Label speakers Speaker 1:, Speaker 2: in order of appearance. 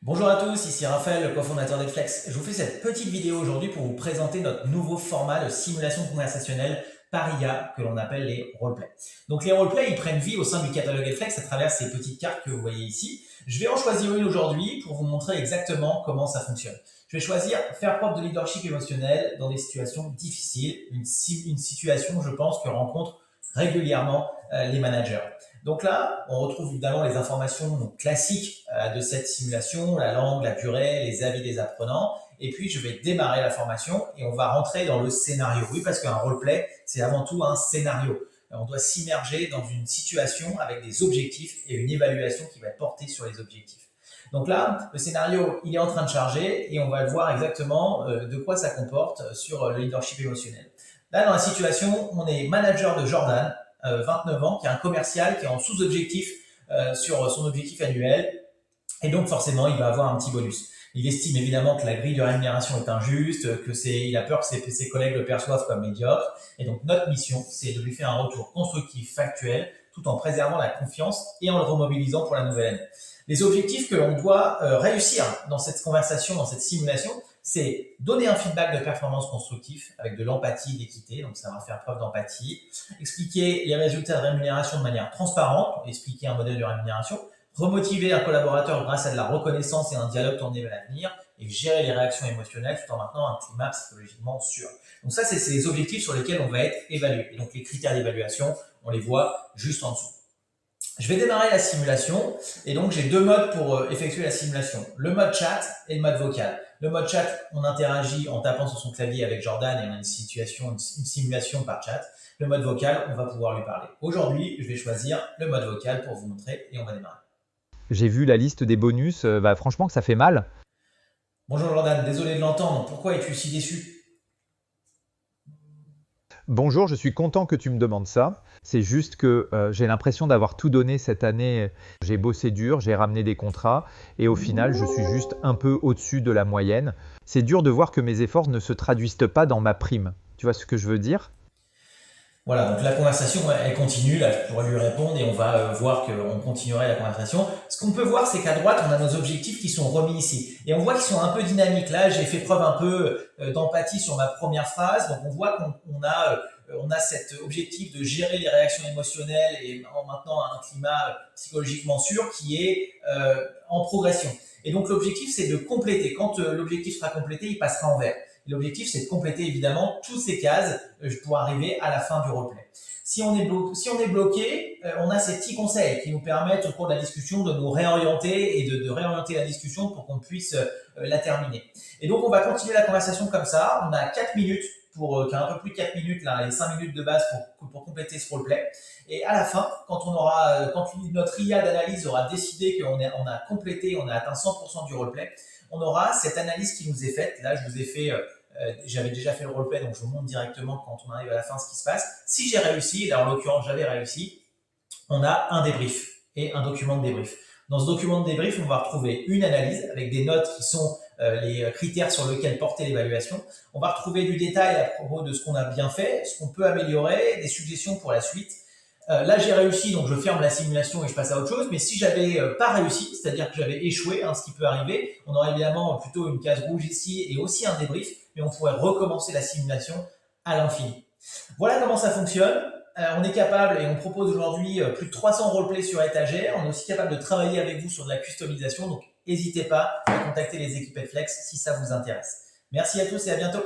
Speaker 1: Bonjour à tous, ici Raphaël, le cofondateur d'Edflex. Je vous fais cette petite vidéo aujourd'hui pour vous présenter notre nouveau format de simulation conversationnelle par IA que l'on appelle les roleplays. Donc les roleplays, ils prennent vie au sein du catalogue Edflex à travers ces petites cartes que vous voyez ici. Je vais en choisir une aujourd'hui pour vous montrer exactement comment ça fonctionne. Je vais choisir faire preuve de leadership émotionnel dans des situations difficiles, une situation, je pense, que rencontrent régulièrement les managers. Donc là, on retrouve évidemment les informations classiques de cette simulation, la langue, la durée, les avis des apprenants. Et puis, je vais démarrer la formation et on va rentrer dans le scénario. Oui, parce qu'un roleplay, c'est avant tout un scénario. On doit s'immerger dans une situation avec des objectifs et une évaluation qui va être portée sur les objectifs. Donc là, le scénario, il est en train de charger et on va voir exactement de quoi ça comporte sur le leadership émotionnel. Là, dans la situation, on est manager de Jordan, 29 ans, qui est un commercial qui est en sous-objectif sur son objectif annuel. Et donc, forcément, il va avoir un petit bonus. Il estime évidemment que la grille de rémunération est injuste, il a peur que ses collègues le perçoivent comme médiocre. Et donc, notre mission, c'est de lui faire un retour constructif, factuel, tout en préservant la confiance et en le remobilisant pour la nouvelle année. Les objectifs que l'on doit réussir dans cette conversation, dans cette simulation, c'est donner un feedback de performance constructif avec de l'empathie, d'équité, donc ça va faire preuve d'empathie, expliquer les résultats de rémunération de manière transparente, expliquer un modèle de rémunération, remotiver un collaborateur grâce à de la reconnaissance et un dialogue tourné vers l'avenir, et gérer les réactions émotionnelles tout en maintenant un climat psychologiquement sûr. Donc ça, c'est les objectifs sur lesquels on va être évalué. Et donc les critères d'évaluation, on les voit juste en dessous. Je vais démarrer la simulation et donc j'ai deux modes pour effectuer la simulation. Le mode chat et le mode vocal. Le mode chat, on interagit en tapant sur son clavier avec Jordan et on a une simulation par chat. Le mode vocal, on va pouvoir lui parler. Aujourd'hui, je vais choisir le mode vocal pour vous montrer et on va démarrer.
Speaker 2: J'ai vu la liste des bonus, franchement que ça fait mal.
Speaker 1: Bonjour Jordan, désolé de l'entendre. Pourquoi es-tu si déçu?
Speaker 2: Bonjour, je suis content que tu me demandes ça. C'est juste que j'ai l'impression d'avoir tout donné cette année. J'ai bossé dur, j'ai ramené des contrats et au final, je suis juste un peu au-dessus de la moyenne. C'est dur de voir que mes efforts ne se traduisent pas dans ma prime. Tu vois ce que je veux dire?
Speaker 1: Voilà, donc la conversation, elle continue, là je pourrais lui répondre et on va voir qu'on continuerait la conversation. Ce qu'on peut voir, c'est qu'à droite, on a nos objectifs qui sont remis ici. Et on voit qu'ils sont un peu dynamiques. Là, j'ai fait preuve un peu d'empathie sur ma première phrase. Donc on voit on a cet objectif de gérer les réactions émotionnelles et en maintenant un climat psychologiquement sûr qui est en progression. Et donc l'objectif, c'est de compléter. Quand l'objectif sera complété, il passera en vert. L'objectif, c'est de compléter évidemment toutes ces cases pour arriver à la fin du replay. Si on est bloqué, on a ces petits conseils qui nous permettent au cours de la discussion de nous réorienter et de réorienter la discussion pour qu'on puisse la terminer. Et donc, on va continuer la conversation comme ça. On a 4 minutes un peu plus de 4 minutes, là, les 5 minutes de base pour compléter ce roleplay. Et à la fin, quand notre IA d'analyse aura décidé on a complété, on a atteint 100% du roleplay, on aura cette analyse qui nous est faite. Là, je vous ai fait j'avais déjà fait le roleplay, donc je vous montre directement quand on arrive à la fin ce qui se passe. Si j'ai réussi, là en l'occurrence j'avais réussi, on a un débrief et un document de débrief. Dans ce document de débrief, on va retrouver une analyse avec des notes qui sont les critères sur lesquels porter l'évaluation. On va retrouver du détail à propos de ce qu'on a bien fait, ce qu'on peut améliorer, des suggestions pour la suite. Là, j'ai réussi, donc je ferme la simulation et je passe à autre chose. Mais si j'avais pas réussi, c'est-à-dire que j'avais échoué, ce qui peut arriver, on aurait évidemment plutôt une case rouge ici et aussi un débrief, mais on pourrait recommencer la simulation à l'infini. Voilà comment ça fonctionne. On est capable et on propose aujourd'hui plus de 300 roleplays sur étagère. On est aussi capable de travailler avec vous sur de la customisation. Donc, n'hésitez pas à contacter les équipes Edflex si ça vous intéresse. Merci à tous et à bientôt.